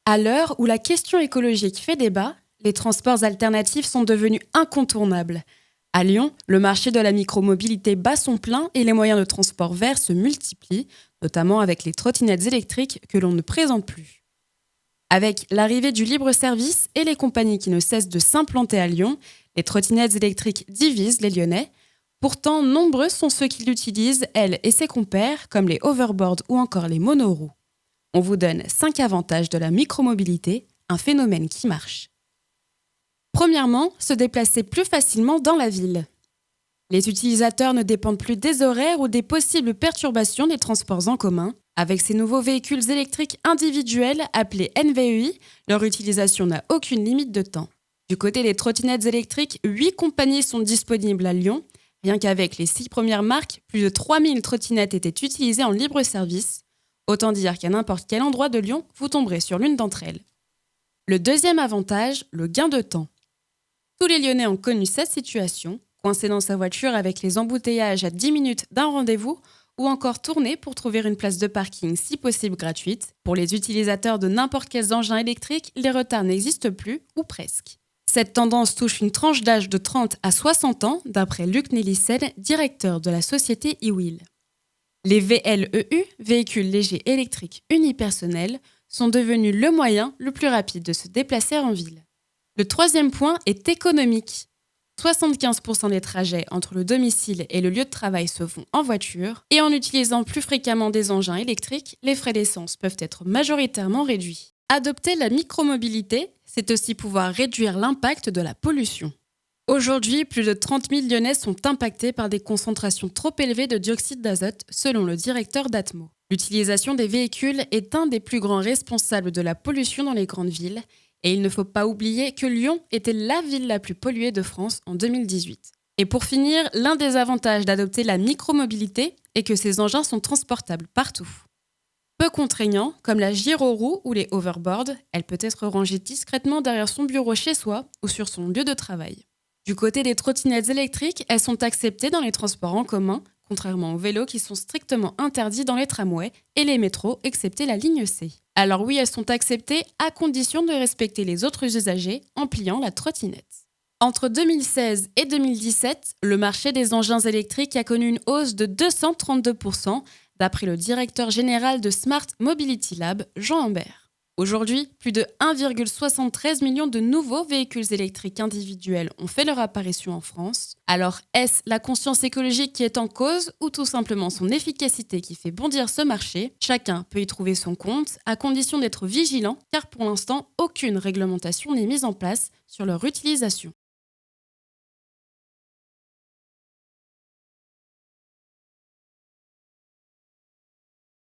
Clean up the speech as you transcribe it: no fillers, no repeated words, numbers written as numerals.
À l'heure où la question écologique fait débat, les transports alternatifs sont devenus incontournables. À Lyon, le marché de la micromobilité bat son plein et les moyens de transport verts se multiplient, notamment avec les trottinettes électriques que l'on ne présente plus. Avec l'arrivée du libre-service et les compagnies qui ne cessent de s'implanter à Lyon, les trottinettes électriques divisent les Lyonnais. Pourtant, nombreux sont ceux qui l'utilisent, elles et ses compères, comme les hoverboards ou encore les monoroues. On vous donne 5 avantages de la micromobilité, un phénomène qui marche. Premièrement, se déplacer plus facilement dans la ville. Les utilisateurs ne dépendent plus des horaires ou des possibles perturbations des transports en commun. Avec ces nouveaux véhicules électriques individuels appelés NVEI, leur utilisation n'a aucune limite de temps. Du côté des trottinettes électriques, 8 compagnies sont disponibles à Lyon. Rien qu'avec les 6 premières marques, plus de 3000 trottinettes étaient utilisées en libre service. Autant dire qu'à n'importe quel endroit de Lyon, vous tomberez sur l'une d'entre elles. Le deuxième avantage, le gain de temps. Tous les Lyonnais ont connu cette situation, coincé dans sa voiture avec les embouteillages à 10 minutes d'un rendez-vous, ou encore tourner pour trouver une place de parking si possible gratuite. Pour les utilisateurs de n'importe quel engin électrique, les retards n'existent plus, ou presque. Cette tendance touche une tranche d'âge de 30 à 60 ans, d'après Luc Nélissen, directeur de la société eWheel. Les VLEU, véhicules légers électriques unipersonnels, sont devenus le moyen le plus rapide de se déplacer en ville. Le troisième point est économique. 75% des trajets entre le domicile et le lieu de travail se font en voiture, et en utilisant plus fréquemment des engins électriques, les frais d'essence peuvent être majoritairement réduits. Adopter la micromobilité, c'est aussi pouvoir réduire l'impact de la pollution. Aujourd'hui, plus de 30 000 Lyonnais sont impactés par des concentrations trop élevées de dioxyde d'azote, selon le directeur d'Atmo. L'utilisation des véhicules est un des plus grands responsables de la pollution dans les grandes villes, et il ne faut pas oublier que Lyon était la ville la plus polluée de France en 2018. Et pour finir, l'un des avantages d'adopter la micromobilité est que ces engins sont transportables partout. Peu contraignants, comme la gyroroue ou les hoverboards, elle peut être rangée discrètement derrière son bureau chez soi ou sur son lieu de travail. Du côté des trottinettes électriques, elles sont acceptées dans les transports en commun, contrairement aux vélos qui sont strictement interdits dans les tramways et les métros, excepté la ligne C. Alors oui, elles sont acceptées à condition de respecter les autres usagers en pliant la trottinette. Entre 2016 et 2017, le marché des engins électriques a connu une hausse de 232%, d'après le directeur général de Smart Mobility Lab, Jean Humbert. Aujourd'hui, plus de 1,73 million de nouveaux véhicules électriques individuels ont fait leur apparition en France. Alors, est-ce la conscience écologique qui est en cause ou tout simplement son efficacité qui fait bondir ce marché ? Chacun peut y trouver son compte, à condition d'être vigilant, car pour l'instant, aucune réglementation n'est mise en place sur leur utilisation.